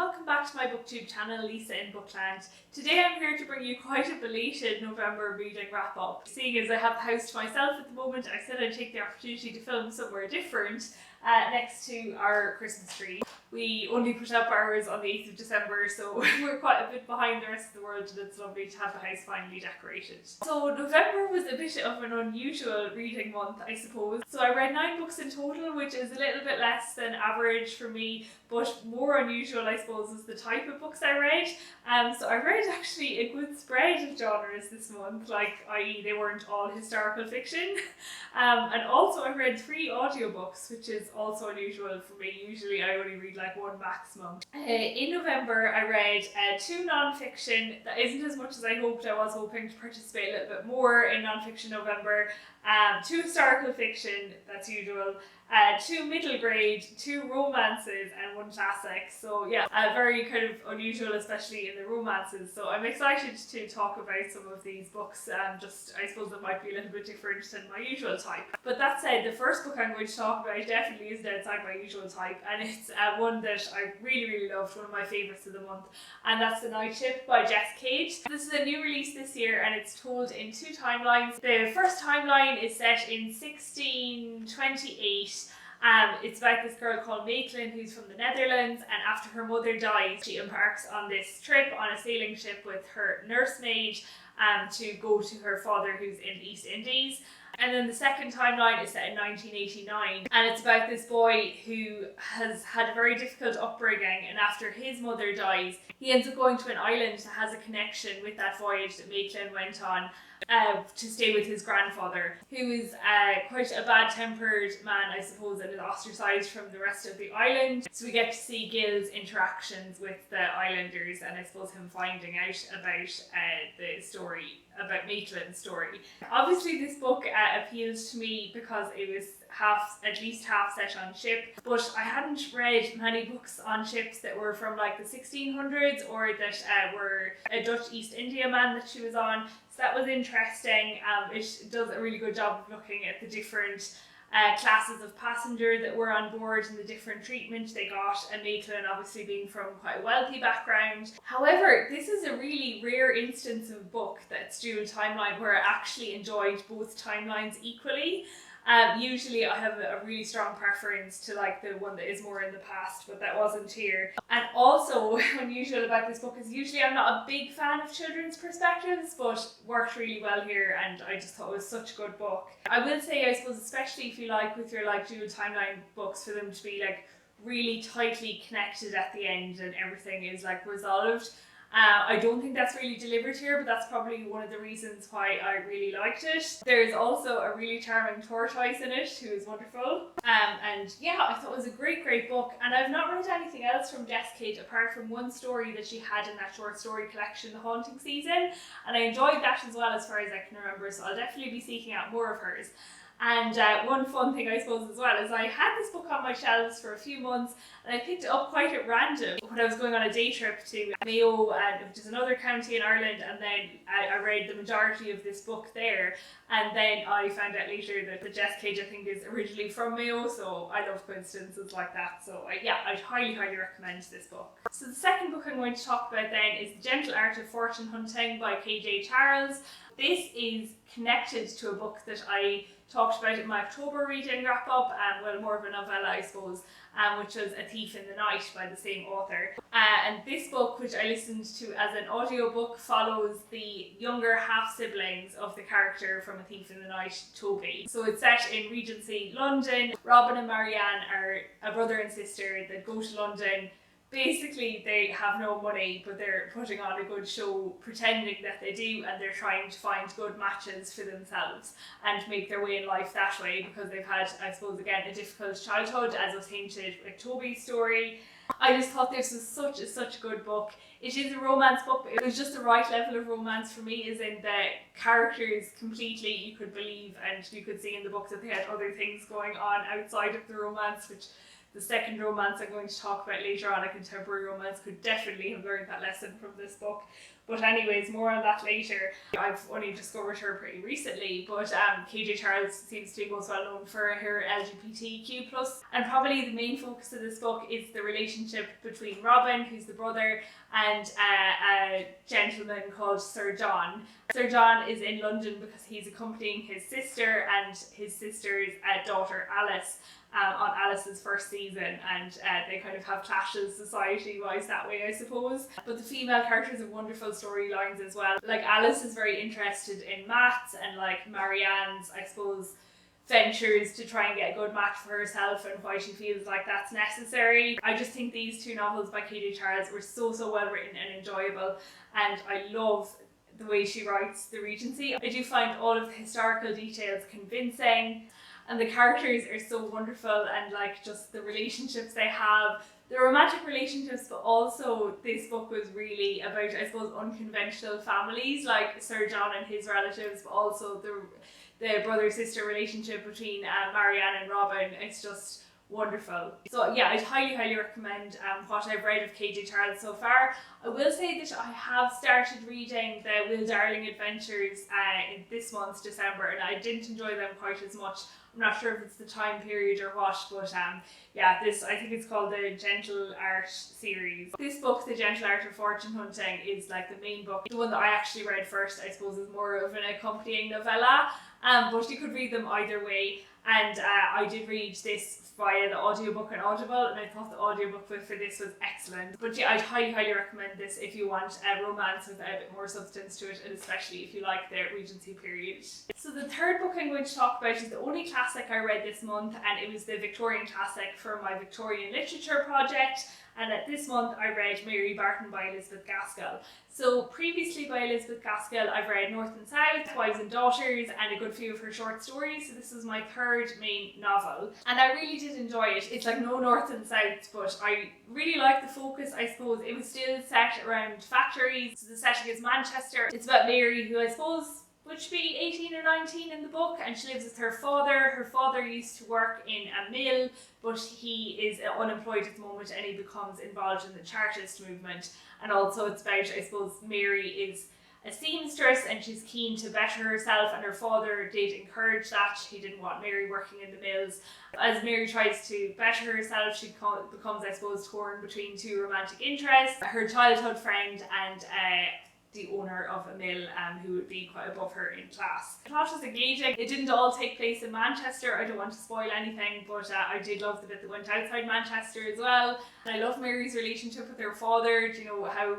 welcome back to my booktube channel, Lisa in Bookland. Today I'm here to bring you quite a belated November reading wrap up. Seeing as I have the house to myself at the moment, I said I'd take the opportunity to film somewhere different next to our Christmas tree. We only put up ours on the 8th of December, so we're quite a bit behind the rest of the world, and it's lovely to have the house finally decorated. So November was a bit of an unusual reading month, I suppose. So I read 9 books in total, which is a little bit less than average for me, but more unusual, I suppose, was the type of books I read. So I read actually a good spread of genres this month, like i.e. they weren't all historical fiction. And also I read 3 audiobooks, which is also unusual for me. Usually I only read like 1 maximum. In November I read 2 non-fiction. That isn't as much as I hoped. I was hoping to participate a little bit more in non-fiction November. 2 historical fiction, that's usual. 2 middle grade, 2 romances and 1 classic. So yeah, very kind of unusual, especially in the romances. So I'm excited to talk about some of these books. Just I suppose it might be a little bit different than my usual type. But that said, the first book I'm going to talk about definitely isn't outside my usual type, and it's one that I really loved, one of my favourites of the month, and that's The Night Ship by Jess Kydd. This is a new release this year, and it's told in 2 timelines. The first timeline is set in 1628. It's about this girl called Maitland who's from the Netherlands, and after her mother dies, she embarks on this trip on a sailing ship with her nursemaid to go to her father who's in the East Indies. And then the second timeline is set in 1989, and it's about this boy who has had a very difficult upbringing, and after his mother dies, he ends up going to an island that has a connection with that voyage that Maitland went on to stay with his grandfather, who is quite a bad-tempered man, I suppose, and is ostracised from the rest of the island. So we get to see Gil's interactions with the islanders, and I suppose him finding out about the story, about Maitland's story. Obviously this book appealed to me because it was at least half set on ship, but I hadn't read many books on ships that were from like the 1600s or that were a Dutch East India man that she was on. So that was interesting. It does a really good job of looking at the different classes of passenger that were on board and the different treatment they got, and Maitland obviously being from quite a wealthy background. However, this is a really rare instance of a book that's dual timeline where I actually enjoyed both timelines equally. Usually I have a really strong preference to like the one that is more in the past, but that wasn't here. And also unusual about this book is usually I'm not a big fan of children's perspectives, but worked really well here, and I just thought it was such a good book. I will say, I suppose, especially if you like with your like dual timeline books, for them to be like really tightly connected at the end and everything is like resolved. I don't think that's really delivered here, but that's probably one of the reasons why I really liked it. There's also a really charming tortoise in it who is wonderful. And yeah, I thought it was a great book, and I've not read anything else from Jess Kydd apart from 1 story that she had in that short story collection, The Haunting Season, and I enjoyed that as well as far as I can remember, so I'll definitely be seeking out more of hers. And one fun thing I suppose as well is I had this book on my shelves for a few months, and I picked it up quite at random when I was going on a day trip to Mayo, which is another county in Ireland, and then I read the majority of this book there, and then I found out later that the Jess Kydd I think is originally from Mayo, so I love coincidences like that. So yeah, I'd highly recommend this book. So the second book I'm going to talk about then is The Gentle Art of Fortune Hunting by K.J. Charles. This is connected to a book that I talked about in my October reading wrap up, well, more of a novella I suppose, which was A Thief in the Night by the same author. And this book, which I listened to as an audiobook, follows the younger half-siblings of the character from A Thief in the Night, Toby. So it's set in Regency, London. Robin and Marianne are a brother and sister that go to London. Basically, they have no money, but they're putting on a good show, pretending that they do, and they're trying to find good matches for themselves and make their way in life that way, because they've had, I suppose, again, a difficult childhood, as was hinted with Toby's story. I just thought this was such a good book. It is a romance book, but it was just the right level of romance for me, as in the characters completely you could believe, and you could see in the book that they had other things going on outside of the romance, which the second romance I'm going to talk about later on, a contemporary romance, could definitely have learned that lesson from this book. But anyways, more on that later. I've only discovered her pretty recently, but KJ Charles seems to be most well known for her LGBTQ+. And probably the main focus of this book is the relationship between Robin, who's the brother, and a gentleman called Sir John. Sir John is in London because he's accompanying his sister and his sister's daughter Alice on Alice's first season, and they kind of have clashes society-wise that way, I suppose. But the female characters have wonderful storylines as well. Like Alice is very interested in maths, and like Marianne's, I suppose, ventures to try and get a good match for herself and why she feels like that's necessary. I just think these two novels by KJ Charles were so well written and enjoyable, and I love the way she writes the Regency. I do find all of the historical details convincing, and the characters are so wonderful, and like just the relationships they have, the romantic relationships, but also this book was really about, I suppose, unconventional families, like Sir John and his relatives, but also the brother-sister relationship between Marianne and Robin. It's just wonderful. So yeah, I'd highly recommend what I've read of KJ Charles so far. I will say that I have started reading the Will Darling adventures in this month's December, and I didn't enjoy them quite as much. I'm not sure if it's the time period or what, but yeah, this, I think it's called the Gentle Art series. This book, The Gentle Art of Fortune Hunting, is like the main book. The one that I actually read first, I suppose, is more of an accompanying novella, but you could read them either way. And I did read this via the audiobook on Audible, and I thought the audiobook for this was excellent. But yeah, I'd highly recommend this if you want a romance with a bit more substance to it, and especially if you like the Regency period. So the third book I'm going to talk about is the only classic I read this month, and it was the Victorian classic for my Victorian literature project. And this month I read Mary Barton by Elizabeth Gaskell. So previously by Elizabeth Gaskell, I've read North and South, Wives and Daughters, and a good few of her short stories. So this is my third main novel, and I really did enjoy it. It's like no North and South, but I really liked the focus, I suppose. It was still set around factories. So the setting is Manchester. It's about Mary, who I suppose would be 18 or 19 in the book, and she lives with her father. Her father used to work in a mill, but he is unemployed at the moment, and he becomes involved in the Chartist movement. And also it's about, I suppose, Mary is a seamstress and she's keen to better herself, and her father did encourage that. He didn't want Mary working in the mills. As Mary tries to better herself, she becomes, I suppose, torn between two romantic interests: her childhood friend and the owner of a mill who would be quite above her in class. The plot was engaging. It didn't all take place in Manchester. I don't want to spoil anything, but I did love the bit that went outside Manchester as well. And I love Mary's relationship with her father, you know, how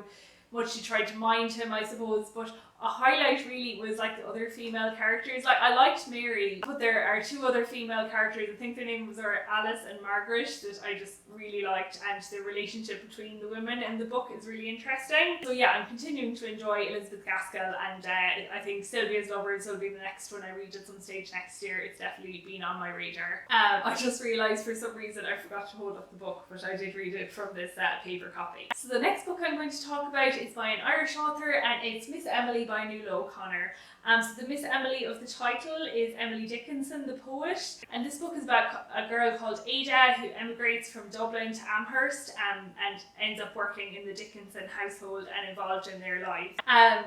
much she tried to mind him, I suppose. But a highlight really was like the other female characters. Like, I liked Mary, but there are two other female characters, I think their names are Alice and Margaret, that I just really liked, and the relationship between the women in the book is really interesting. So yeah, I'm continuing to enjoy Elizabeth Gaskell, and I think Sylvia's Lovers will be the next one I read at some stage next year. It's definitely been on my radar. I just realised for some reason I forgot to hold up the book, but I did read it from this paper copy. So the next book I'm going to talk about is by an Irish author, and it's Miss Emily by Nuala O'Connor. So the Miss Emily of the title is Emily Dickinson, the poet, and this book is about a girl called Ada who emigrates from Dublin to Amherst and ends up working in the Dickinson household and involved in their life.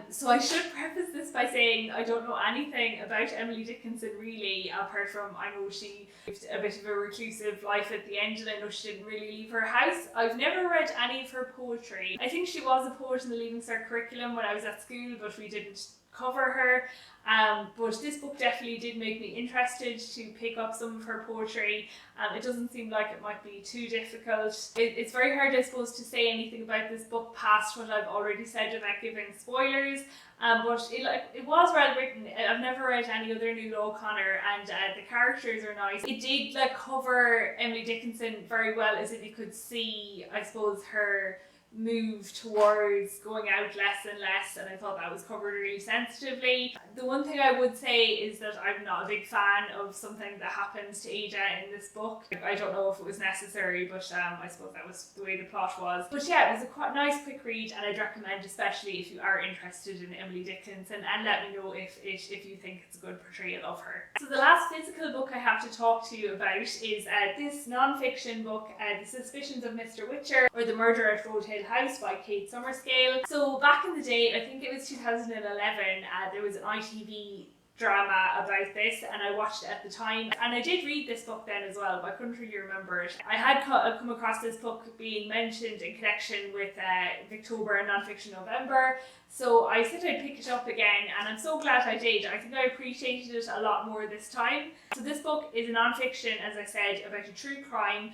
So I should preface this by saying I don't know anything about Emily Dickinson really, apart from I know she lived a bit of a reclusive life at the end, and I know she didn't really leave her house. I've never read any of her poetry. I think she was a poet in the Leaving Cert curriculum when I was at school, but we didn't cover her. But this book definitely did make me interested to pick up some of her poetry. It doesn't seem like it might be too difficult. It's very hard, I suppose, to say anything about this book past what I've already said without giving spoilers. But it was well written. I've never read any other Nuala O'Connor, and the characters are nice. It did cover Emily Dickinson very well, as if you could see, I suppose, move towards going out less and less, and I thought that was covered really sensitively. The one thing I would say is that I'm not a big fan of something that happens to Ada in this book. I don't know if it was necessary, but I suppose that was the way the plot was. But yeah, it was a quite nice quick read, and I'd recommend, especially if you are interested in Emily Dickinson, and let me know if you think it's a good portrayal of her. So the last physical book I have to talk to you about is this non-fiction book, The Suspiscions of Mr. Witcher, or The Murder at Roadhill House by Kydd Summerscale. So back in the day, I think it was 2011, there was an ITV drama about this, and I watched it at the time, and I did read this book then as well, but I couldn't really remember it. I had come across this book being mentioned in connection with Victober and Non-Fiction November, so I said I'd pick it up again, and I'm so glad I did. I think I appreciated it a lot more this time. So this book is a non-fiction, as I said, about a true crime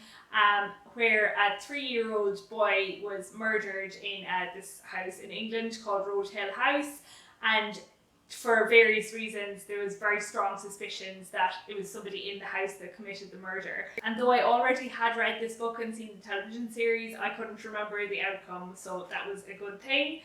where a 3-year-old boy was murdered in this house in England called Roadhill House, and for various reasons there was very strong suspicions that it was somebody in the house that committed the murder. And though I already had read this book and seen the television series, I couldn't remember the outcome, so that was a good thing.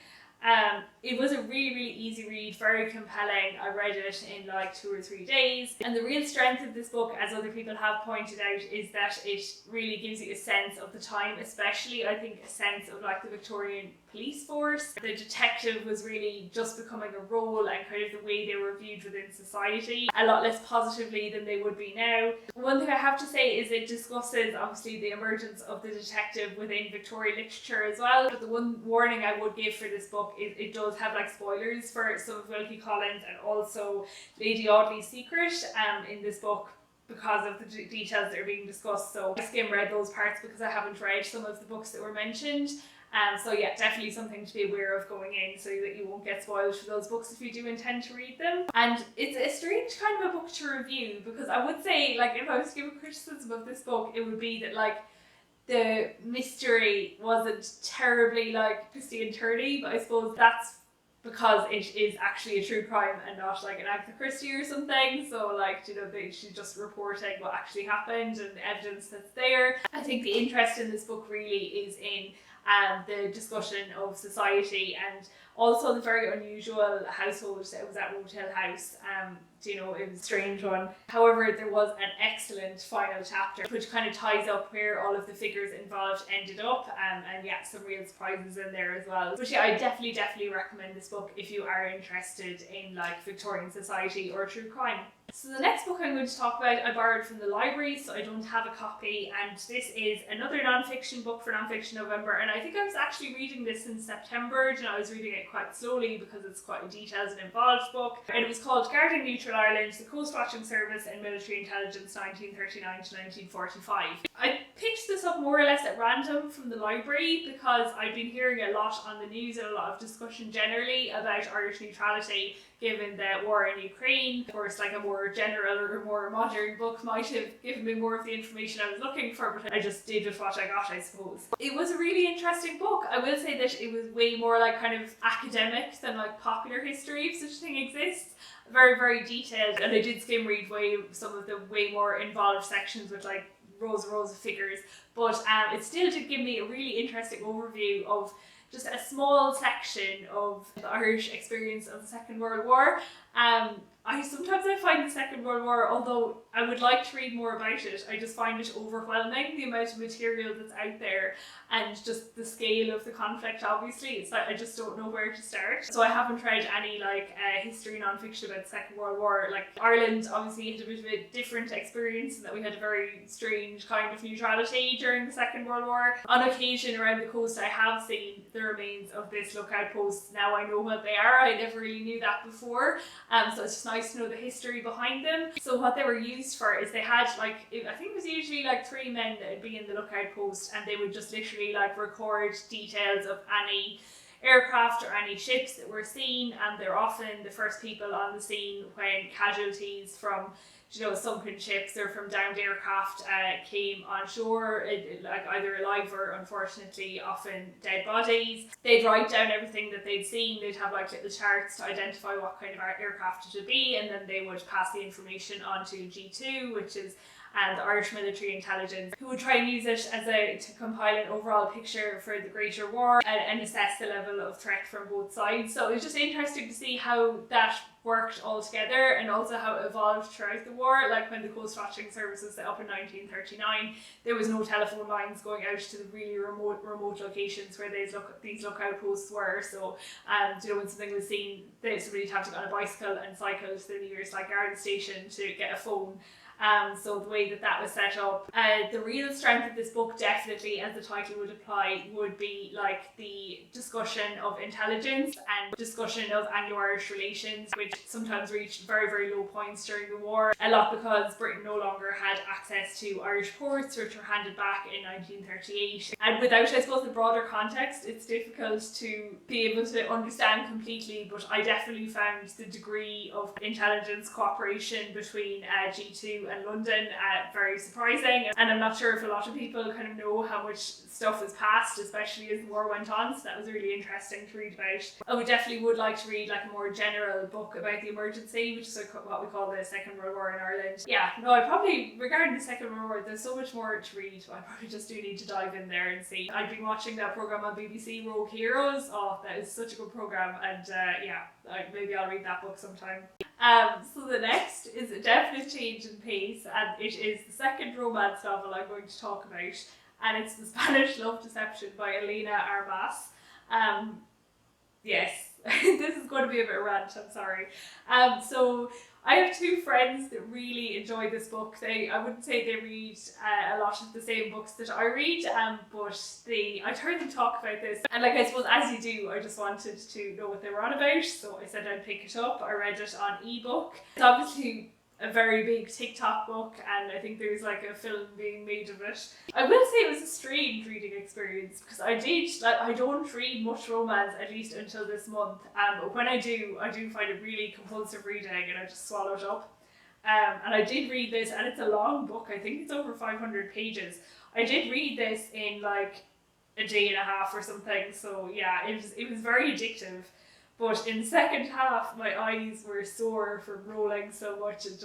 It was a really easy read, very compelling. I read it in like 2 or 3 days, and the real strength of this book, as other people have pointed out, is that it really gives you a sense of the time, especially I think a sense of like the Victorian police force. The detective was really just becoming a role, and kind of the way they were viewed within society a lot less positively than they would be now. One thing I have to say is it discusses obviously the emergence of the detective within Victorian literature as well, but the one warning I would give for this book is it does have like spoilers for some of Wilkie Collins and also Lady Audley's secret in this book, because of the details that are being discussed. So I skim read those parts because I haven't read some of the books that were mentioned. So yeah, definitely something to be aware of going in, so that you won't get spoiled for those books if you do intend to read them. And it's a strange kind of a book to review, because I would say, like, if I was to give a criticism of this book, it would be that like the mystery wasn't terribly like twisty and turny, but I suppose that's because it is actually a true crime and not like an Agatha Christie or something. So like, you know, she's just reporting what actually happened and the evidence that's there. I think the interest in this book really is in the discussion of society, and also the very unusual household that was at Roadhill House. You know, it was a strange one. However, there was an excellent final chapter which kind of ties up where all of the figures involved ended up, and yeah, some real surprises in there as well. But yeah, I definitely recommend this book if you are interested in like Victorian society or true crime. So the next book I'm going to talk about I borrowed from the library, so I don't have a copy, and this is another non-fiction book for Non-Fiction November, and I think I was actually reading this in September, and I was reading it quite slowly because it's quite a detailed and involved book, and it was called Guarding Neutral Ireland, the Coast Watching Service and Military Intelligence 1939 to 1945. I picked this up more or less at random from the library because I've been hearing a lot on the news and a lot of discussion generally about Irish neutrality given the war in Ukraine. Of course, like a more general or more modern book might have given me more of the information I was looking for, but I just did with what I got, I suppose. It was a really interesting book. I will say that it was way more like kind of academic than like popular history, if such a thing exists. Very detailed, and I did skim read some of the way more involved sections with like rows and rows of figures, but it still did give me a really interesting overview of just a small section of the Irish experience of the Second World War. Sometimes I find the Second World War, although I would like to read more about it, I just find it overwhelming, the amount of material that's out there and just the scale of the conflict. Obviously, it's like I just don't know where to start. So I haven't read any like history non-fiction about the Second World War. Like Ireland obviously had a bit of a different experience in that we had a very strange kind of neutrality during the Second World War. On occasion around the coast I have seen the remains of this lookout post. Now I know what they are. I never really knew that before. So it's just nice to know the history behind them. So what they were used for is they had like, I think it was usually like 3 men that would be in the lookout post, and they would just literally like record details of any aircraft or any ships that were seen, and they're often the first people on the scene when casualties from, you know, sunken ships or from downed aircraft came on shore, like either alive or unfortunately often dead bodies. They'd write down everything that they'd seen. They'd have like little charts to identify what kind of aircraft it would be, and then they would pass the information on to G2, which is and the Irish military intelligence, who would try and use it to compile an overall picture for the Greater War and assess the level of threat from both sides. So it was just interesting to see how that worked all together, and also how it evolved throughout the war. Like when the Coast Watching Service was set up in 1939, there was no telephone lines going out to the really remote locations where these lookout posts were. So when something was seen, somebody had to go on a bicycle and cycle to the nearest guard station to get a phone. So the way that was set up, the real strength of this book, definitely, as the title would imply, would be the discussion of intelligence and discussion of Anglo-Irish relations, which sometimes reached very, very low points during the war. A lot because Britain no longer had access to Irish ports, which were handed back in 1938. And without, I suppose, the broader context, it's difficult to be able to understand completely, but I definitely found the degree of intelligence cooperation between G2 and London very surprising, and I'm not sure if a lot of people kind of know how much stuff was passed, especially as the war went on, so that was really interesting to read about. I would like to read a more general book about the emergency, which is what we call the Second World War in Ireland. Regarding the Second World War, there's so much more to read, but I probably just do need to dive in there and see. I've been watching that programme on BBC, Rogue Heroes. Oh, that is such a good programme, and maybe I'll read that book sometime. So the next is a definite change in pace, and it is the second romance novel I'm going to talk about, and it's The Spanish Love Deception by Elena Arbas. Yes, this is going to be a bit of a rant, I'm sorry. So I have two friends that really enjoy this book. I wouldn't say they read a lot of the same books that I read, but I'd heard them talk about this, and I suppose as you do, I just wanted to know what they were on about, so I said I'd pick it up. I read it on ebook. It's obviously a very big TikTok book, and I think there's a film being made of it. I will say it was a strange reading experience, because I don't read much romance, at least until this month, but when I do find it really compulsive reading, and I just swallow it up. And I did read this, and it's a long book. I think it's over 500 pages. I did read this in a day and a half or something, so yeah, it was very addictive. But in the second half, my eyes were sore from rolling so much, and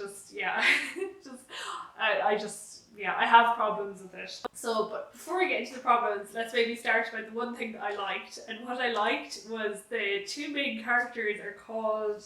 I have problems with it. So, but before we get into the problems, let's maybe start by the one thing that I liked. And what I liked was the two main characters are called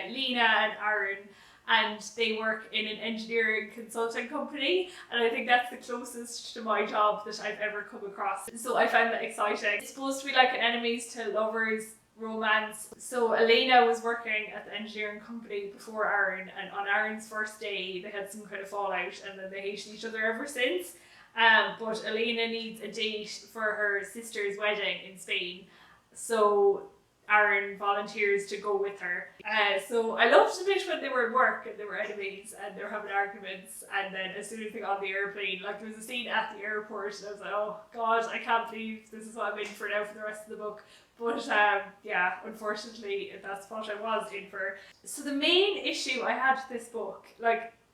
Lena and Aaron, and they work in an engineering consulting company, and I think that's the closest to my job that I've ever come across. So I found that exciting. It's supposed to be an enemies to lovers romance. So Elena was working at the engineering company before Aaron, and on Aaron's first day they had some kind of fallout, and then they hated each other ever since. But Elena needs a date for her sister's wedding in Spain, so Aaron volunteers to go with her. So I loved the bit when they were at work and they were enemies and they were having arguments, and then as soon as they got on the airplane, there was a scene at the airport, and I was like, oh god, I can't believe this is what I'm in for now for the rest of the book. But unfortunately that's what I was in for. So the main issue I had with this book,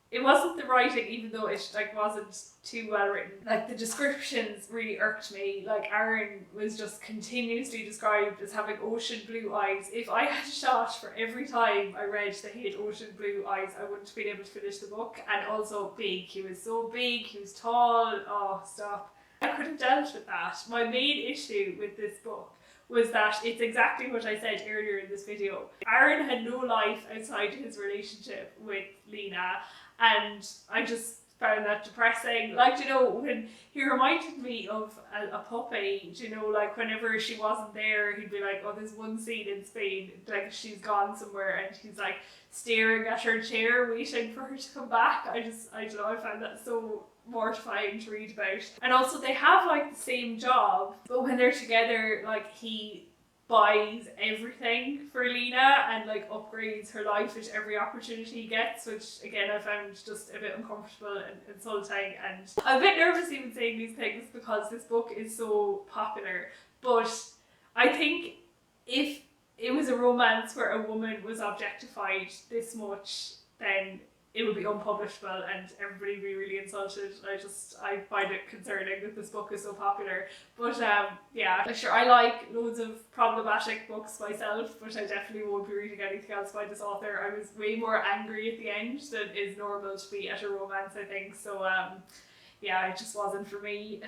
it wasn't the writing, even though it wasn't too well written. The descriptions really irked me. Aaron was just continuously described as having ocean blue eyes. If I had a shot for every time I read that he had ocean blue eyes, I wouldn't have been able to finish the book. And also big. He was so big, he was tall. Oh, stop. I could have dealt with that. My main issue with this book was that it's exactly what I said earlier in this video. Aaron had no life outside his relationship with Lena, and I just found that depressing. When he reminded me of a puppy, whenever she wasn't there, he'd be like, oh, there's one scene in Spain, she's gone somewhere, and he's staring at her chair, waiting for her to come back. I don't know, I found that so mortifying to read about. And also they have the same job, but when they're together, he buys everything for Lena and upgrades her life at every opportunity he gets, which again I found just a bit uncomfortable and insulting, and I'm a bit nervous even saying these things because this book is so popular. But I think if it was a romance where a woman was objectified this much, then it would be unpublishable and everybody would be really insulted. I find it concerning that this book is so popular. But yeah, sure, I like loads of problematic books myself, but I definitely won't be reading anything else by this author. I was way more angry at the end than is normal to be at a romance, I think. So yeah, it just wasn't for me.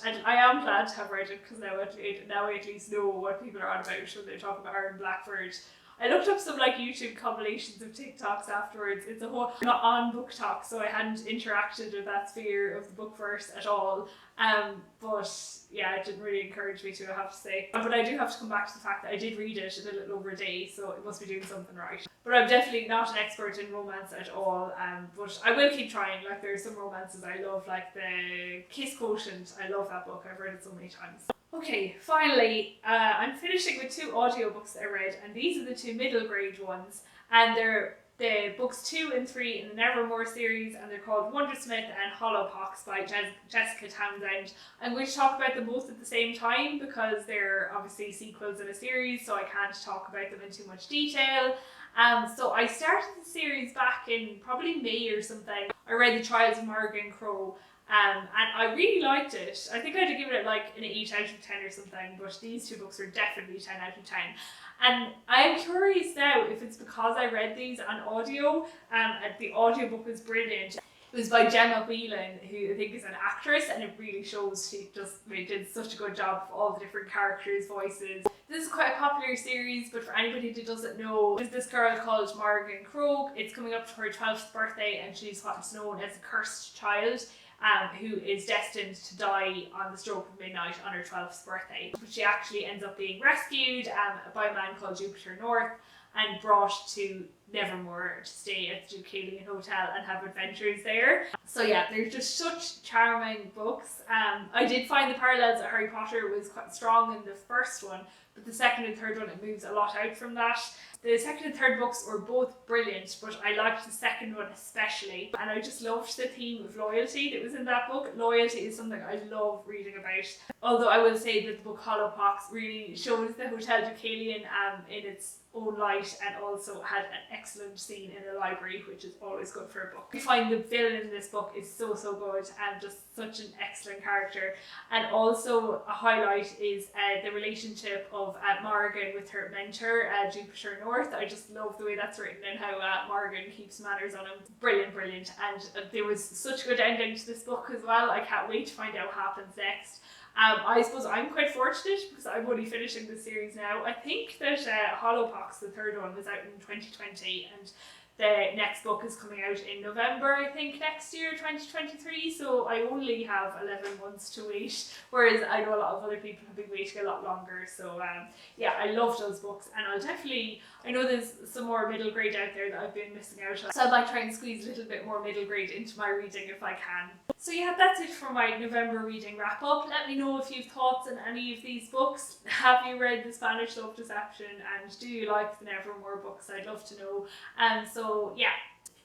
And I am glad to have read it, because now I at least know what people are on about when they talk about Aaron Blackford. I looked up some like YouTube compilations of TikToks afterwards. It's a whole, not on Book Talk, so I hadn't interacted with that sphere of the book verse at all. But yeah, it didn't really encourage me to, I have to say. But I do have to come back to the fact that I did read it in a little over a day, so it must be doing something right. But I'm definitely not an expert in romance at all. But I will keep trying. Like, there's some romances I love, like the Kiss Quotient. I love that book. I've read it so many times. Okay, finally, I'm finishing with 2 audiobooks that I read, and these are the 2 middle grade ones, and they're the books 2 and 3 in the Nevermoor series, and they're called Wundersmith and Hollowpox by Jessica Townshend. I'm going to talk about them both at the same time because they're obviously sequels in a series, so I can't talk about them in too much detail. So I started the series back in probably May or something. I read The Trials of Morrigan and I really liked it. I think I'd give it like an 8 out of 10 or something, but these 2 books are definitely 10 out of 10. And I'm curious now if it's because I read these on audio, and the audiobook was brilliant. It was by Gemma Whelan, who I think is an actress, and it really shows she did such a good job of all the different characters' voices. This is quite a popular series, but for anybody who doesn't know, there's this girl called Morrigan. It's coming up to her 12th birthday, and she's what's known as a cursed child, who is destined to die on the stroke of midnight on her 12th birthday. But she actually ends up being rescued by a man called Jupiter North and brought to Nevermoor to stay at the Deucalion Hotel and have adventures there. So yeah, they're just such charming books. I did find the parallels of Harry Potter was quite strong in the first one, but the second and third one, it moves a lot out from that. The second and third books were both brilliant, but I liked the second one especially. And I just loved the theme of loyalty that was in that book. Loyalty is something I love reading about. Although I will say that the book Hollowpox really shows the Hotel Deucalion in its own light, and also had an excellent scene in a library, which is always good for a book. I find the villain in this book is so good and just such an excellent character. And also a highlight is the relationship of Morrigan with her mentor, Jupiter North. I just love the way that's written and how Morrigan keeps manners on him. Brilliant. And there was such a good ending to this book as well. I can't wait to find out what happens next. I suppose I'm quite fortunate because I'm only finishing the series now. I think that Hollowpox, the third one, was out in 2020, and the next book is coming out in November, I think, next year, 2023, so I only have 11 months to wait, whereas I know a lot of other people have been waiting a lot longer. So yeah, I love those books, and I know there's some more middle grade out there that I've been missing out on, so I might try and squeeze a little bit more middle grade into my reading if I can. So yeah, that's it for my November reading wrap up. Let me know if you've thoughts on any of these books. Have you read The Spanish Love Deception, and do you like the Nevermoor books? I'd love to know. So yeah,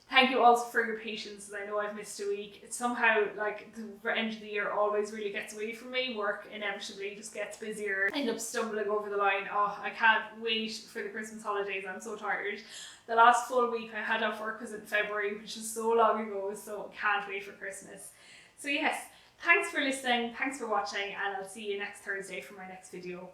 thank you also for your patience, as I know I've missed a week. It's somehow like the end of the year always really gets away from me. Work inevitably just gets busier. I end up stumbling over the line. Oh, I can't wait for the Christmas holidays. I'm so tired. The last full week I had off work was in February, which is so long ago, so can't wait for Christmas. So yes, thanks for listening, thanks for watching, and I'll see you next Thursday for my next video.